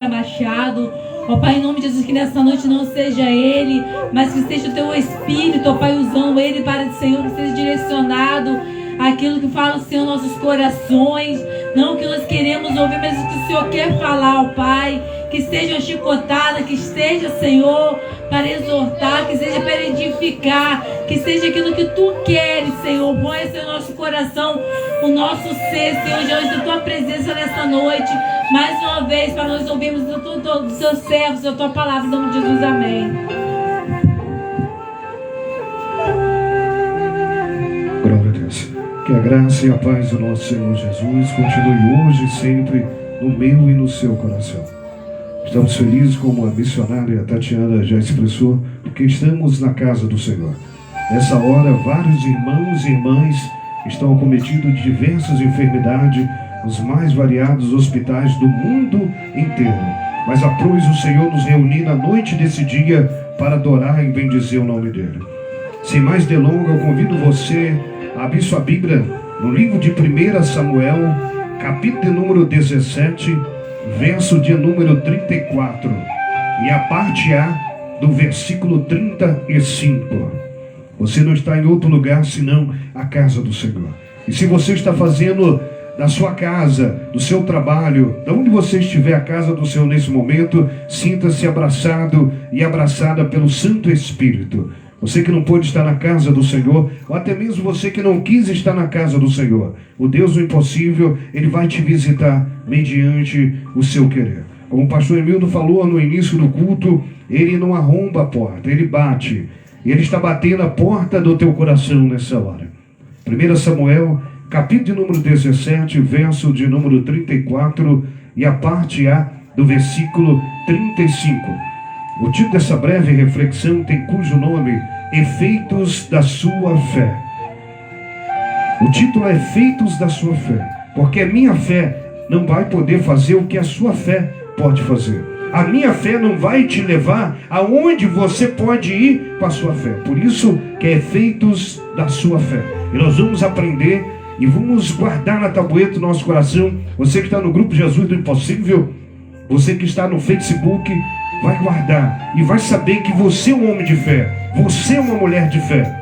Machado, ó Pai, em nome de Jesus, que nessa noite não seja ele, mas que seja o teu Espírito, ó Pai, usando ele para, Senhor, que seja direcionado aquilo que fala, Senhor, nossos corações, não o que nós queremos ouvir, mas o que o Senhor quer falar, ó Pai, que seja uma chicotada, que esteja, Senhor, para exortar, que seja para edificar, que seja aquilo que Tu queres, Senhor. Põe esse nosso coração, o nosso ser, Senhor, diante da Tua presença nessa noite, mais uma vez, para nós ouvirmos dos Seus servos, a Tua palavra, em nome de Jesus, amém. Glória a Deus. Que a graça e a paz do nosso Senhor Jesus continue hoje e sempre no meu e no seu coração. Estamos felizes, como a missionária Tatiana já expressou, porque estamos na casa do Senhor. Nessa hora, vários irmãos e irmãs estão acometidos de diversas enfermidades nos mais variados hospitais do mundo inteiro. Mas apraz o Senhor nos reunir na noite desse dia para adorar e bendizer o nome dEle. Sem mais delongas, eu convido você a abrir sua Bíblia no livro de 1 Samuel, capítulo de número 17, verso de número 34, e a parte A do versículo 35. Você não está em outro lugar senão a casa do Senhor. E se você está fazendo da sua casa, do seu trabalho, de onde você estiver, a casa do Senhor nesse momento, sinta-se abraçado e abraçada pelo Santo Espírito. Você que não pôde estar na casa do Senhor, ou até mesmo você que não quis estar na casa do Senhor, o Deus do impossível, Ele vai te visitar mediante o seu querer. Como o pastor Emildo falou no início do culto, Ele não arromba a porta, Ele bate. E Ele está batendo a porta do teu coração nessa hora. 1 Samuel, capítulo de número 17, verso de número 34, e a parte A do versículo 35. O título dessa breve reflexão tem cujo nome, Efeitos da Sua Fé. O título é Efeitos da Sua Fé, porque a minha fé não vai poder fazer o que a sua fé pode fazer. A minha fé não vai te levar aonde você pode ir com a sua fé. Por isso que é efeitos da sua fé. E nós vamos aprender e vamos guardar na tabueta do nosso coração. Você que está no grupo Jesus do Impossível, você que está no Facebook, vai guardar e vai saber que você é um homem de fé, você é uma mulher de fé.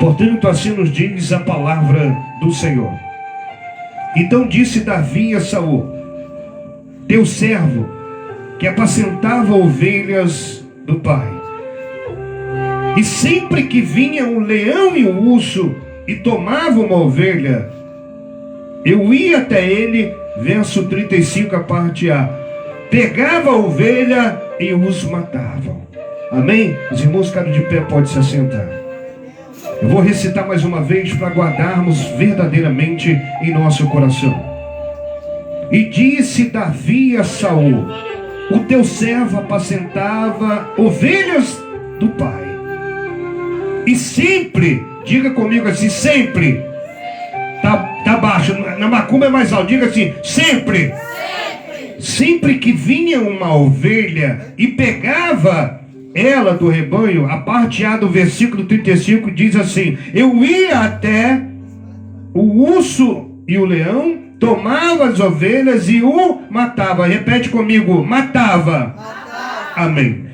Portanto, assim nos diz a palavra do Senhor. Então disse Davi a Saul, teu servo, que apacentava ovelhas do pai, e sempre que vinha um leão e um urso e tomava uma ovelha, eu ia até ele, verso 35, a parte A, pegava a ovelha e os matavam. Amém? Os irmãos ficaram de pé, pode se assentar. Eu vou recitar mais uma vez para guardarmos verdadeiramente em nosso coração. E disse Davi a Saul, o teu servo apacentava ovelhas do pai. E sempre, diga comigo assim, sempre. Tá baixo, na macumba é mais alto, diga assim, sempre. Sempre que vinha uma ovelha e pegava ela do rebanho, a parte A do versículo 35 diz assim, eu ia até o urso e o leão, tomava as ovelhas e o matava. Repete comigo, matava. Amém.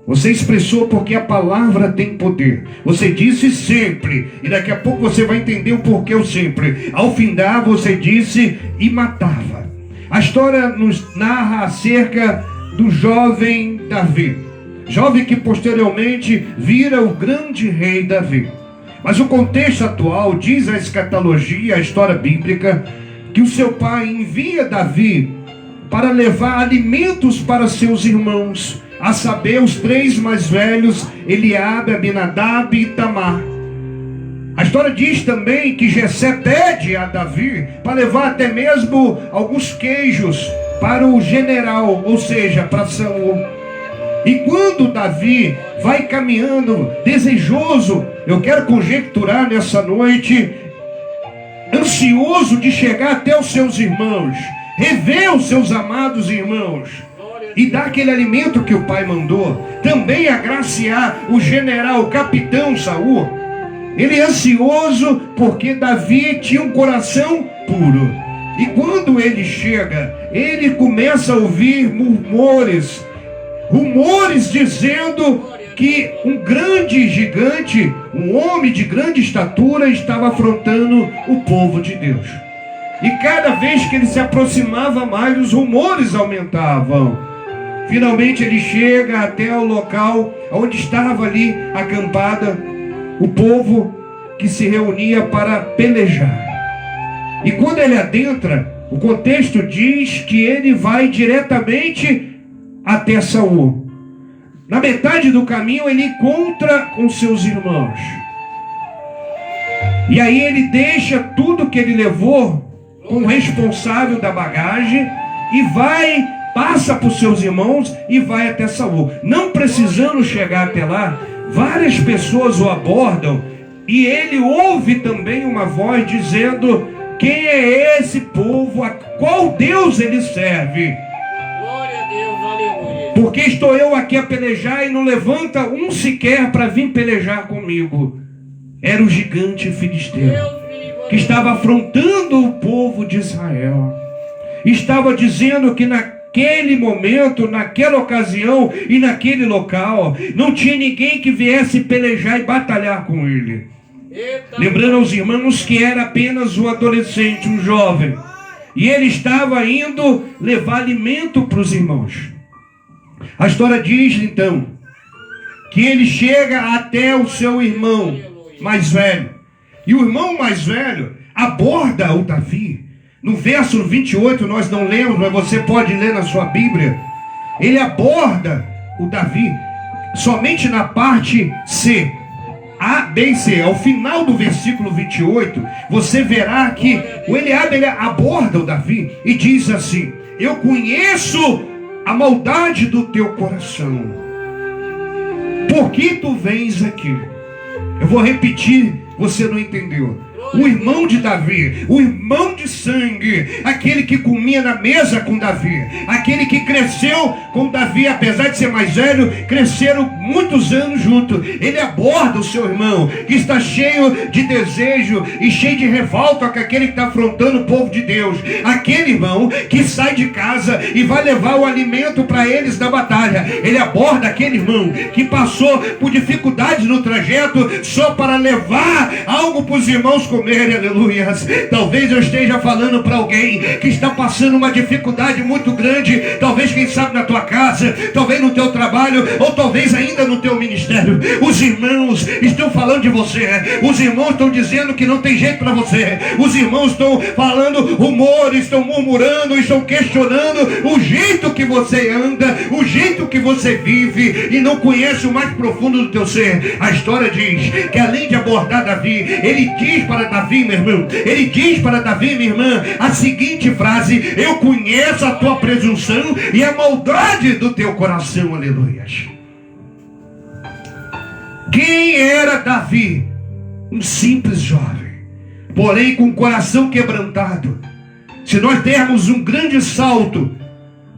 Você expressou porque a palavra tem poder. Você disse sempre, e daqui a pouco você vai entender o porquê o sempre. Ao findar você disse e matava. A história nos narra acerca do jovem Davi. Jovem que posteriormente vira o grande rei Davi. Mas o contexto atual diz a escatologia, a história bíblica, que o seu pai envia Davi para levar alimentos para seus irmãos, a saber, os três mais velhos, Eliabe, Abinadab e Tamar. A história diz também que Jessé pede a Davi para levar até mesmo alguns queijos para o general, ou seja, para Saul. E quando Davi vai caminhando, desejoso, eu quero conjecturar nessa noite, ansioso de chegar até os seus irmãos, rever os seus amados irmãos, e dar aquele alimento que o pai mandou, também agraciar o general, o capitão Saul. Ele é ansioso porque Davi tinha um coração puro. E quando ele chega, ele começa a ouvir rumores dizendo que um grande gigante, um homem de grande estatura, estava afrontando o povo de Deus. E cada vez que ele se aproximava mais, os rumores aumentavam. Finalmente ele chega até o local onde estava ali acampada o povo que se reunia para pelejar. E quando ele adentra, o contexto diz que ele vai diretamente até Saul. Na metade do caminho ele encontra com seus irmãos. E aí ele deixa tudo que ele levou com o responsável da bagagem e passa por seus irmãos e vai até Saul. Não precisando chegar até lá, várias pessoas o abordam e ele ouve também uma voz dizendo: quem é esse povo? A qual Deus ele serve? Glória a Deus, aleluia. Porque estou eu aqui a pelejar e não levanta um sequer para vir pelejar comigo. Era o gigante filisteu que estava afrontando o povo de Israel. Estava dizendo que naquele momento, naquela ocasião e naquele local, não tinha ninguém que viesse pelejar e batalhar com ele. Lembrando aos irmãos que era apenas um adolescente, um jovem. E ele estava indo levar alimento para os irmãos. A história diz então que ele chega até o seu irmão mais velho. E o irmão mais velho aborda o Davi. No verso 28 nós não lemos, mas você pode ler na sua Bíblia. Ele aborda o Davi somente na parte C. A, B e C. Ao final do versículo 28, você verá que o Eliabe ele aborda o Davi e diz assim: eu conheço a maldade do teu coração. Por que tu vens aqui? Eu vou repetir, você não entendeu. O irmão de Davi, o irmão de sangue, aquele que comia na mesa com Davi, aquele que cresceu com Davi, apesar de ser mais velho, cresceram muitos anos juntos. Ele aborda o seu irmão, que está cheio de desejo e cheio de revolta com aquele que está afrontando o povo de Deus. Aquele irmão que sai de casa e vai levar o alimento para eles na batalha. Ele aborda aquele irmão que passou por dificuldades no trajeto só para levar algo para os irmãos comerem, aleluias. Talvez eu esteja falando para alguém que está passando uma dificuldade muito grande, talvez quem sabe na tua casa, talvez no teu trabalho, ou talvez ainda no teu ministério. Os irmãos estão falando de você, os irmãos estão dizendo que não tem jeito para você, os irmãos estão falando rumores, estão murmurando, estão questionando o jeito que você anda, o jeito que você vive, e não conhece o mais profundo do teu ser. A história diz que além de abordar Davi, ele diz para Davi, meu irmão, ele diz para Davi, minha irmã, a seguinte frase: eu conheço a tua presunção e a maldade do teu coração, aleluias. Quem era Davi? Um simples jovem, porém com o coração quebrantado. Se nós dermos um grande salto,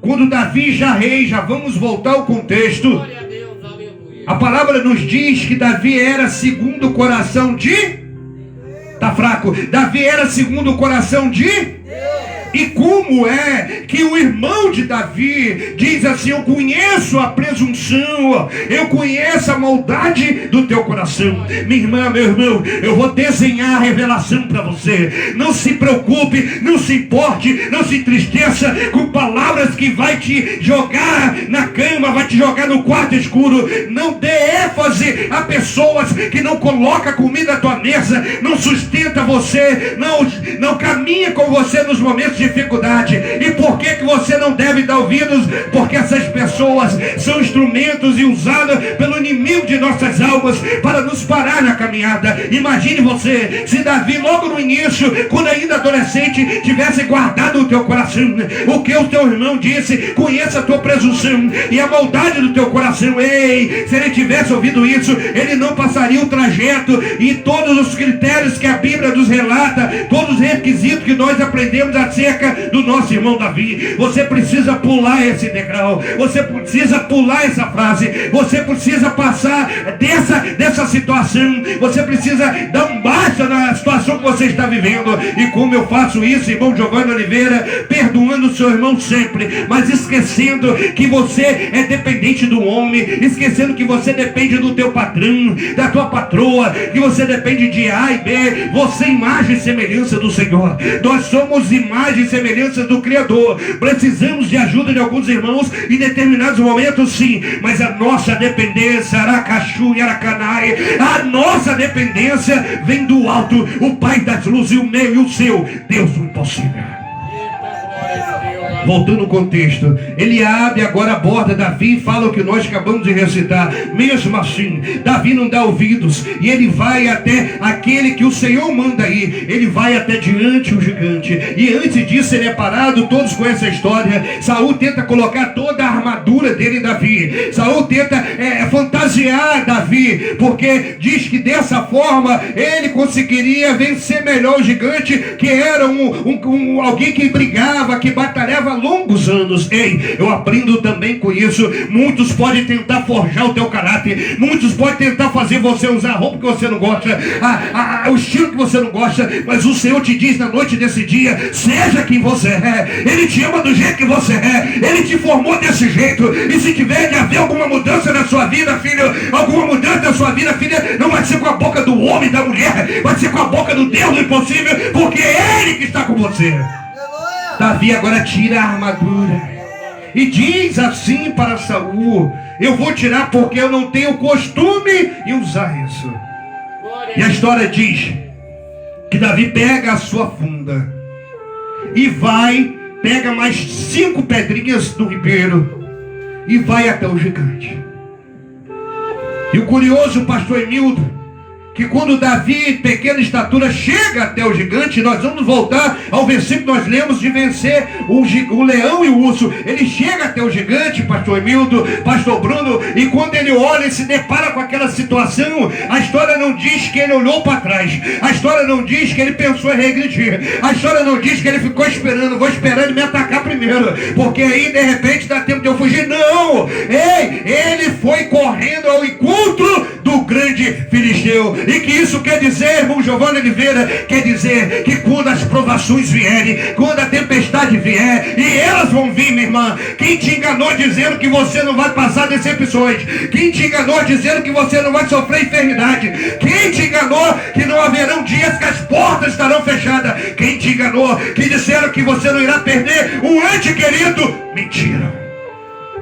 quando Davi já rei, já vamos voltar ao contexto. A palavra nos diz que Davi era segundo o coração de... Tá fraco. Davi era segundo o coração de... E como é que o irmão de Davi diz assim: eu conheço a presunção, eu conheço a maldade do teu coração. Minha irmã, meu irmão, eu vou desenhar a revelação para você. Não se preocupe, não se importe, não se entristeça com palavras que vai te jogar na cama, vai te jogar no quarto escuro. Não dê ênfase a pessoas que não colocam comida na tua mesa, não sustenta você, não caminha com você nos momentos de dificuldade. E por que você não deve dar ouvidos? Porque essas pessoas são instrumentos e usadas pelo inimigo de nossas almas para nos parar na caminhada. Imagine você, se Davi logo no início, quando ainda adolescente, tivesse guardado o teu coração o que o teu irmão disse: conheça a tua presunção e a maldade do teu coração. Ei, se ele tivesse ouvido isso, ele não passaria o trajeto e todos os critérios que a Bíblia nos relata, todos os requisitos que nós aprendemos a ser seca do nosso irmão Davi. Você precisa pular esse degrau, você precisa pular essa frase, você precisa passar dessa situação, você precisa dar um basta na situação que você está vivendo. E como eu faço isso, irmão Giovanni Oliveira? Perdoando o seu irmão sempre, mas esquecendo que você é dependente do homem, esquecendo que você depende do teu patrão, da tua patroa, que você depende de A e B. Você é imagem e semelhança do Senhor. Nós somos imagem e semelhança do Criador. Precisamos de ajuda de alguns irmãos em determinados momentos, sim, mas a nossa dependência, Aracaxu e Aracanai, a nossa dependência vem do alto, o Pai das luzes, e o meu e o seu Deus do impossível. Voltando ao contexto, Eliabe agora aborda Davi e fala o que nós acabamos de recitar. Mesmo assim, Davi não dá ouvidos, e ele vai até aquele que o Senhor manda ir. Ele vai até diante o gigante, e antes disso ele é parado. Todos conhecem a história. Saul tenta colocar toda a armadura dele em Davi. Saul tenta fantasiar Davi, porque diz que dessa forma ele conseguiria vencer melhor o gigante, que era alguém que brigava, que batalhava longos anos. Ei, eu aprendo também com isso. Muitos podem tentar forjar o teu caráter, muitos podem tentar fazer você usar a roupa que você não gosta, o estilo que você não gosta, mas o Senhor te diz na noite desse dia: seja quem você é. Ele te ama do jeito que você é, Ele te formou desse jeito. E se tiver de haver alguma mudança na sua vida, filho, alguma mudança na sua vida, filha, não vai ser com a boca do homem, da mulher, vai ser com a boca do Deus do impossível, porque é Ele que está com você. Davi agora tira a armadura e diz assim para Saul: eu vou tirar porque eu não tenho costume em usar isso. E a história diz que Davi pega a sua funda e pega mais 5 pedrinhas do ribeiro e vai até o gigante. E o curioso, pastor Emildo, que quando Davi, pequena estatura, chega até o gigante, nós vamos voltar ao versículo que nós lemos de vencer o leão e o urso. Ele chega até o gigante, pastor Emildo, pastor Bruno, e quando ele olha e se depara com aquela situação, a história não diz que ele olhou para trás, a história não diz que ele pensou em regredir, a história não diz que ele ficou esperando, vou esperar ele me atacar primeiro, porque aí de repente dá tempo de eu fugir. Não! Ei, ele foi correndo ao encontro do grande filisteu. E que isso quer dizer, irmão Giovanni Oliveira? Quer dizer que quando as provações vierem, quando a tempestade vier, e elas vão vir, minha irmã, quem te enganou dizendo que você não vai passar decepções, quem te enganou dizendo que você não vai sofrer enfermidade, quem te enganou que não haverão dias que as portas estarão fechadas, quem te enganou que disseram que você não irá perder um ente querido, mentira.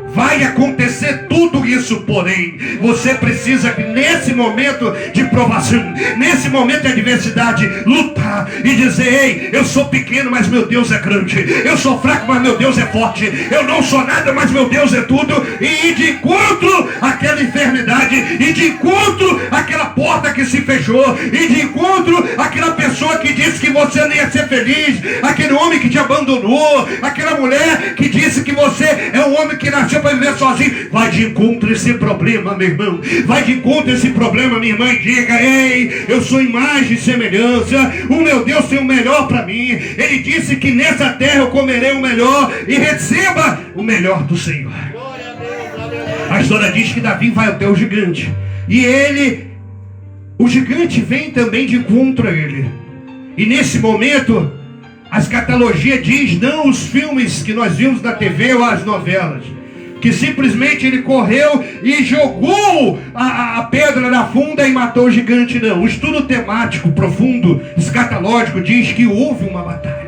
Vai acontecer tudo isso, porém, você precisa, nesse momento de provação, nesse momento de adversidade, lutar e dizer: ei, eu sou pequeno, mas meu Deus é grande. Eu sou fraco, mas meu Deus é forte. Eu não sou nada, mas meu Deus é tudo. E ir de encontro àquela enfermidade, e de encontro àquela porta que se fechou, e de encontro àquela pessoa que disse que você não ia ser feliz, aquele homem que te abandonou, aquela mulher que disse que você é um homem que nasceu para viver sozinho. Vai de encontro a esse problema, meu irmão. Vai de encontro a esse problema, minha irmã, e diga: ei, eu sou imagem e semelhança. O meu Deus tem o melhor para mim. Ele disse que nessa terra eu comerei o melhor, e receba o melhor do Senhor. A história diz que Davi vai até o gigante, e o gigante vem também de encontro a ele. E nesse momento, a escatologia diz, não os filmes que nós vimos na TV ou as novelas, que simplesmente ele correu e jogou a pedra na funda e matou o gigante. Não, o estudo temático profundo, escatológico, diz que houve uma batalha.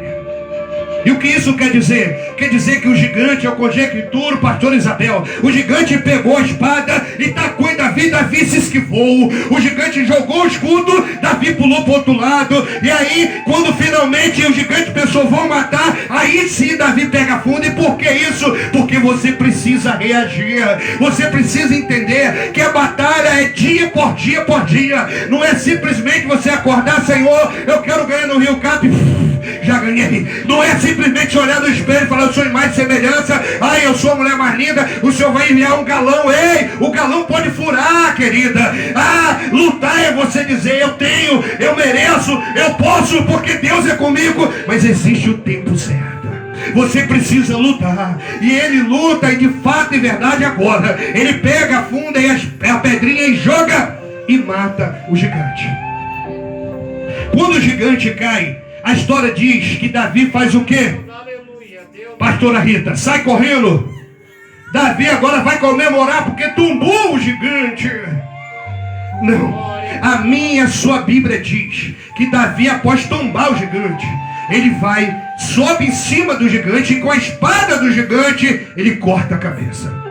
E o que isso quer dizer? Quer dizer que o gigante, eu conjecturo, pastor Isabel, o gigante pegou a espada e tacou em Davi, Davi se esquivou. O gigante jogou o escudo, Davi pulou para o outro lado. E aí, quando finalmente o gigante pensou, vão matar, aí sim Davi pega a funda. E por que isso? Porque você precisa reagir. Você precisa entender que a batalha é dia por dia por dia. Não é simplesmente você acordar: Senhor, eu quero ganhar no Rio Cap. já ganhei. Não é simplesmente olhar no espelho e falar, eu sou imagem e semelhança, ai, eu sou a mulher mais linda, o Senhor vai enviar um galão. Ei, o galão pode furar, querida. Lutar é você dizer, eu tenho, eu mereço, eu posso, porque Deus é comigo. Mas existe o tempo certo. Você precisa lutar. E ele luta, e de fato e verdade agora. Ele pega a funda e a pedrinha e joga e mata o gigante. Quando o gigante cai, a história diz que Davi faz o quê? Pastora Rita, sai correndo. Davi agora vai comemorar porque tombou o gigante. Não. A sua Bíblia diz que Davi, após tombar o gigante, ele vai, sobe em cima do gigante e com a espada do gigante, ele corta a cabeça.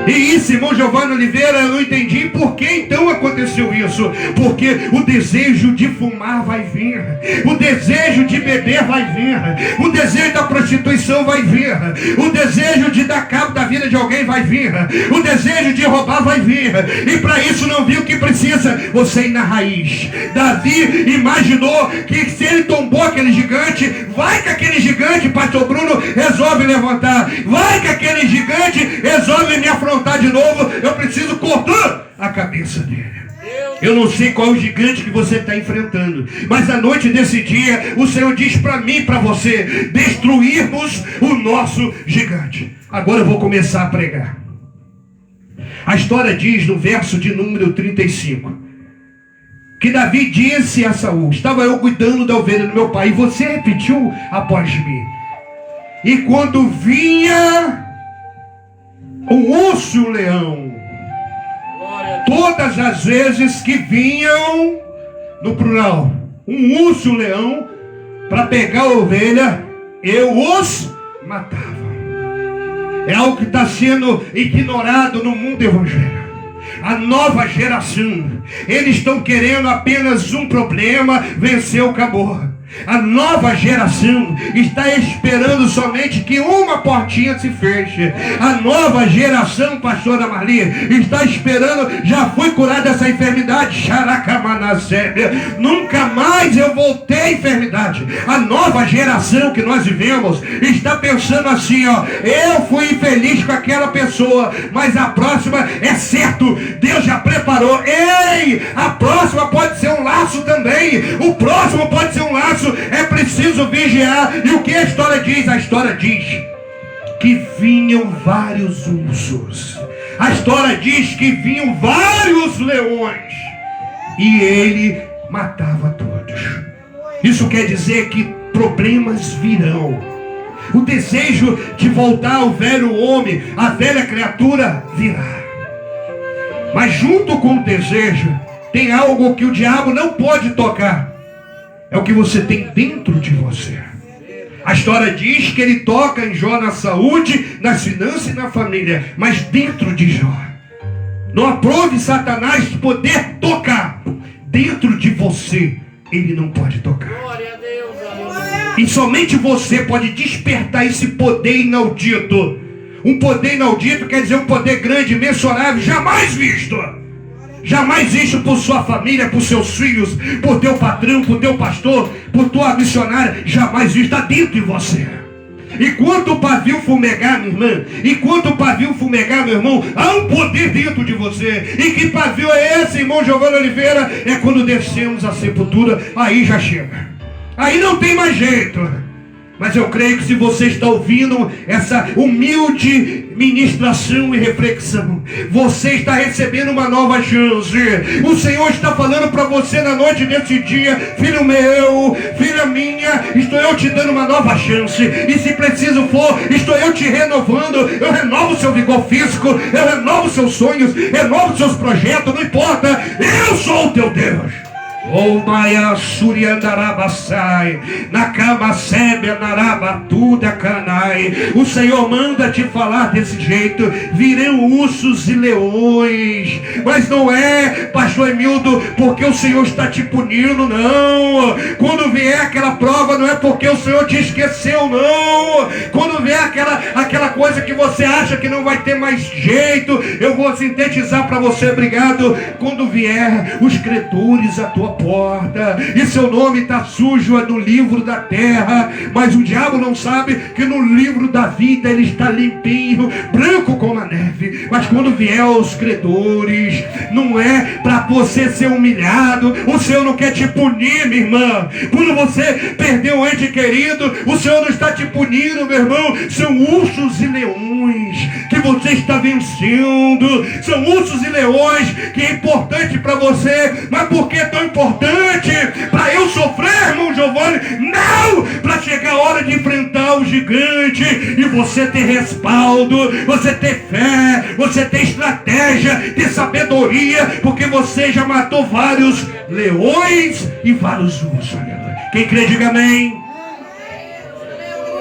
E isso, irmão Giovanni Oliveira, eu não entendi por que então aconteceu isso. Porque o desejo de fumar vai vir, o desejo de beber vai vir, o desejo da prostituição vai vir, o desejo de dar cabo da vida de alguém vai vir, o desejo de roubar vai vir. E para isso não viu que precisa você ir na raiz. Davi imaginou que se ele tombou aquele gigante, vai que aquele gigante, pastor Bruno, resolve levantar, vai que aquele gigante resolve me afrontar de novo, eu preciso cortar a cabeça dele. Eu não sei qual é o gigante que você está enfrentando, mas à noite desse dia o Senhor diz para mim e para você destruirmos o nosso gigante. Agora eu vou começar a pregar. A história diz no verso de número 35 que Davi disse a Saul, estava eu cuidando da ovelha do meu pai, e você repetiu após mim, e quando vinha um urso e um leão, todas as vezes que vinham, no plural, um urso e um leão, para pegar a ovelha, eu os matava. É algo que está sendo ignorado no mundo evangélico. A nova geração, eles estão querendo apenas um problema, venceu, acabou. A nova geração está esperando somente que uma portinha se feche. A nova geração, pastora Marli, está esperando, já fui curado dessa enfermidade, nunca mais eu vou ter enfermidade. A nova geração que nós vivemos está pensando assim, eu fui infeliz com aquela pessoa, mas a próxima é certo, Deus já preparou. Ei, a próxima pode ser um laço também, o próximo pode ser um laço. É preciso vigiar. E o que a história diz? A história diz que vinham vários ursos. A história diz que vinham vários leões. E ele matava todos. Isso quer dizer que problemas virão. O desejo de voltar ao velho homem, a velha criatura virá. Mas junto com o desejo, tem algo que o diabo não pode tocar. É o que você tem dentro de você. A história diz que ele toca em Jó na saúde, nas finanças e na família. Mas dentro de Jó, não aprove Satanás poder tocar. Dentro de você, ele não pode tocar. E somente você pode despertar esse poder inaudito. Um poder inaudito quer dizer um poder grande, imensurável, jamais visto. Jamais visto por sua família, por seus filhos, por teu patrão, por teu pastor, por tua missionária. Jamais visto, está dentro de você. Enquanto o pavio fumegar, minha irmã, enquanto o pavio fumegar, meu irmão, há um poder dentro de você. E que pavio é esse, irmão Giovanni Oliveira? É quando descemos a sepultura, aí já chega. Aí não tem mais jeito. Mas eu creio que se você está ouvindo essa humilde ministração e reflexão, você está recebendo uma nova chance. O Senhor está falando para você na noite desse dia: filho meu, filha minha, estou eu te dando uma nova chance. E se preciso for, estou eu te renovando. Eu renovo o seu vigor físico, eu renovo os seus sonhos, renovo os seus projetos, não importa. Eu sou o teu Deus. Oh, Maia Suriandarabassai, Nakama Sebia Narabatuda Canai. O Senhor manda te falar desse jeito: virão ursos e leões. Mas não é, pastor Emildo, porque o Senhor está te punindo, não. Quando vier aquela prova, não é porque o Senhor te esqueceu, não. Quando vier aquela coisa que você acha que não vai ter mais jeito, eu vou sintetizar para você, obrigado. Quando vier os credores à tua porta, e seu nome está sujo no livro da terra, mas o diabo não sabe que no livro da vida ele está limpinho, branco como a neve. Mas quando vier os credores, não é para você ser humilhado. O Senhor não quer te punir, minha irmã. Quando você perdeu um ente querido, o Senhor não está te punindo, meu irmão. São ursos e leões que você está vencendo. São ursos e leões que é importante para você. Mas por que é tão importante? Para eu sofrer, irmão Giovanni? Não! Para chegar a hora de enfrentar o gigante e você ter respaldo, você ter fé, você ter estratégia, ter sabedoria, porque você já matou vários leões e vários ursos. Quem crê, diga amém.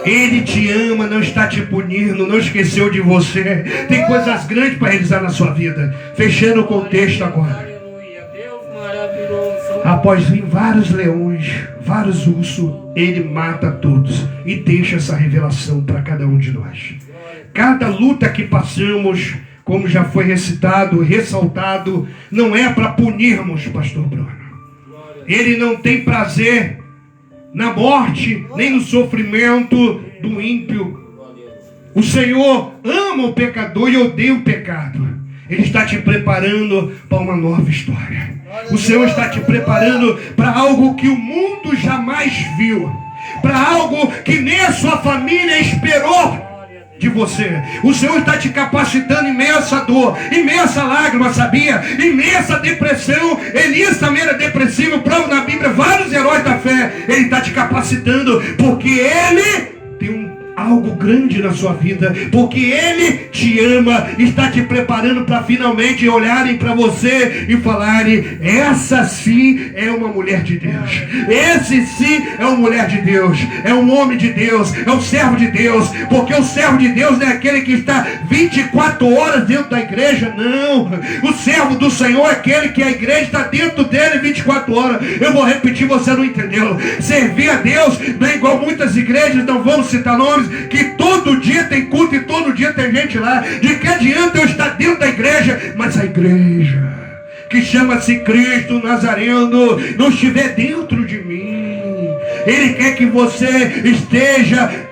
Ele te ama, não está te punindo, não esqueceu de você. Tem coisas grandes para realizar na sua vida. Fechando o contexto agora. Após vir vários leões, vários ursos, ele mata todos e deixa essa revelação para cada um de nós. Cada luta que passamos, como já foi recitado, ressaltado, não é para punirmos, pastor Bruno. Ele não tem prazer na morte, nem no sofrimento do ímpio. O Senhor ama o pecador e odeia o pecado. Ele está te preparando para uma nova história. O Senhor está te preparando para algo que o mundo jamais viu, para algo que nem a sua família esperou de você. O Senhor está te capacitando em meio a essa dor, em meio a essa lágrima, sabia? Em meio a essa depressão. Elias também era depressivo, prova na Bíblia, vários heróis da fé. Ele está te capacitando, porque Ele tem algo grande na sua vida, porque Ele te ama, está te preparando para finalmente olharem para você e falarem: essa sim é uma mulher de Deus, esse sim é uma mulher de Deus, é um homem de Deus, é um servo de Deus. Porque o servo de Deus não é aquele que está 24 horas dentro da igreja, não. O servo do Senhor é aquele que a igreja está dentro dele 24 horas. Eu vou repetir, você não entendeu. Servir a Deus não é igual muitas igrejas, não vamos citar nomes, que todo dia tem culto e todo dia tem gente lá. De que adianta eu estar dentro da igreja, mas a igreja que chama-se Cristo Nazareno não estiver dentro de mim? Ele quer que você esteja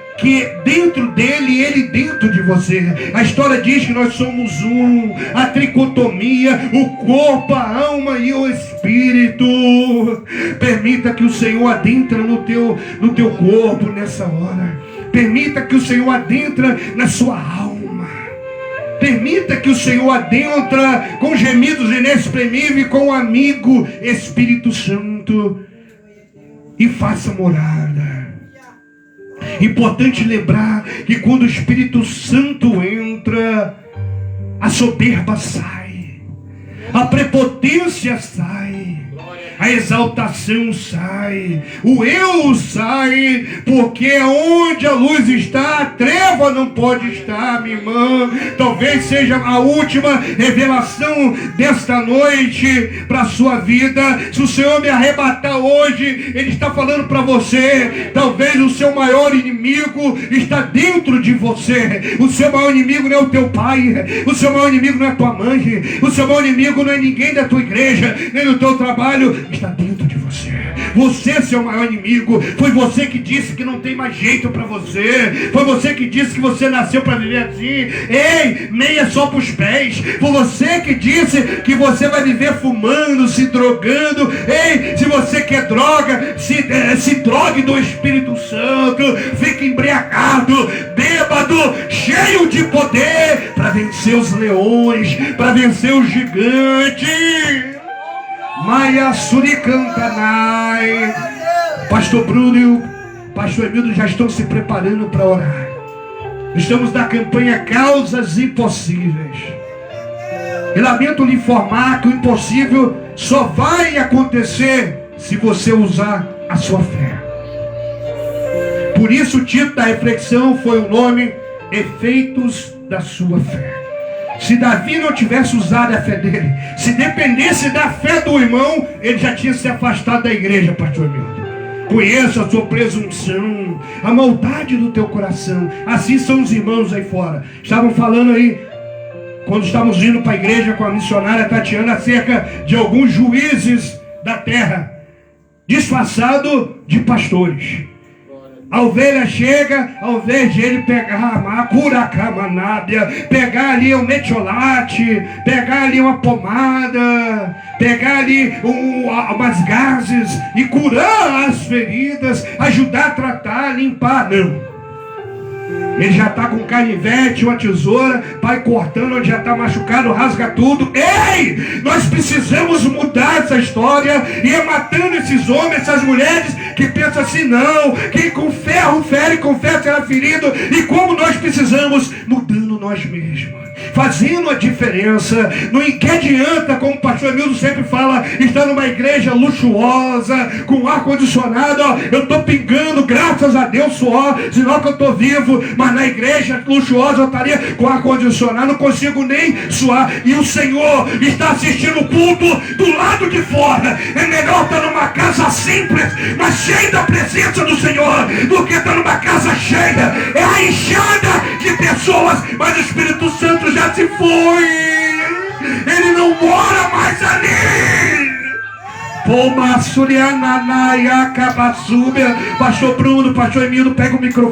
dentro dele e ele dentro de você. A história diz que nós somos um, a tricotomia, o corpo, a alma e o espírito. Permita que o Senhor adentre no teu corpo nessa hora. Permita que o Senhor adentre na sua alma. Permita que o Senhor adentre com gemidos inexprimíveis com o amigo Espírito Santo e faça morada. Importante lembrar que quando o Espírito Santo entra, a soberba sai, a prepotência sai, a exaltação sai, o eu sai, porque onde a luz está, a treva não pode estar, minha irmã. Talvez seja a última revelação desta noite para a sua vida. Se o Senhor me arrebatar hoje, Ele está falando para você, talvez o seu maior inimigo está dentro de você. O seu maior inimigo não é o teu pai, o seu maior inimigo não é a tua mãe, o seu maior inimigo não é ninguém da tua igreja, nem do teu trabalho, está dentro de você. Você é seu maior inimigo. Foi você que disse que não tem mais jeito para você. Foi você que disse que você nasceu para viver assim. Ei, meia só para os pés. Foi você que disse que você vai viver fumando, se drogando. Ei, se você quer droga, se drogue do Espírito Santo. Fique embriagado, bêbado, cheio de poder para vencer os leões, para vencer os gigantes. Maia Suricantanai. Pastor Bruno e o pastor Emildo já estão se preparando para orar. Estamos na campanha Causas Impossíveis. E lamento lhe informar que o impossível só vai acontecer se você usar a sua fé. Por isso o título da reflexão foi o nome Efeitos da Sua Fé. Se Davi não tivesse usado a fé dele, se dependesse da fé do irmão, ele já tinha se afastado da igreja, pastor Emildo. Conheça a sua presunção, a maldade do teu coração. Assim são os irmãos aí fora. Estavam falando aí, quando estávamos indo para a igreja com a missionária Tatiana, acerca de alguns juízes da terra, disfarçado de pastores. A ovelha chega, ao invés de ele pegar a curacamanábia, pegar ali um metiolate, pegar ali uma pomada, pegar ali umas gases e curar as feridas, ajudar a tratar, limpar, não. Ele já está com um canivete, uma tesoura, vai cortando onde já está machucado, rasga tudo. Ei! Nós precisamos mudar essa história e ir matando esses homens, essas mulheres que pensam assim, não, quem com ferro fere, com ferro será ferido. E como nós precisamos, mudando nós mesmos, fazendo a diferença. Não que adianta, como o pastor Emildo sempre fala, estar numa igreja luxuosa, com ar-condicionado, eu estou pingando, graças a Deus, suor, sinal que eu estou vivo, mas na igreja luxuosa eu estaria com ar-condicionado, não consigo nem suar, e o Senhor está assistindo o culto do lado de fora. É melhor estar numa casa simples, mas cheia da presença do Senhor, do que estar numa casa cheia. É a enxada de pessoas, mas o Espírito Santo já se foi, ele não mora mais ali. Pastor Bruno, pastor Emildo, pega o microfone.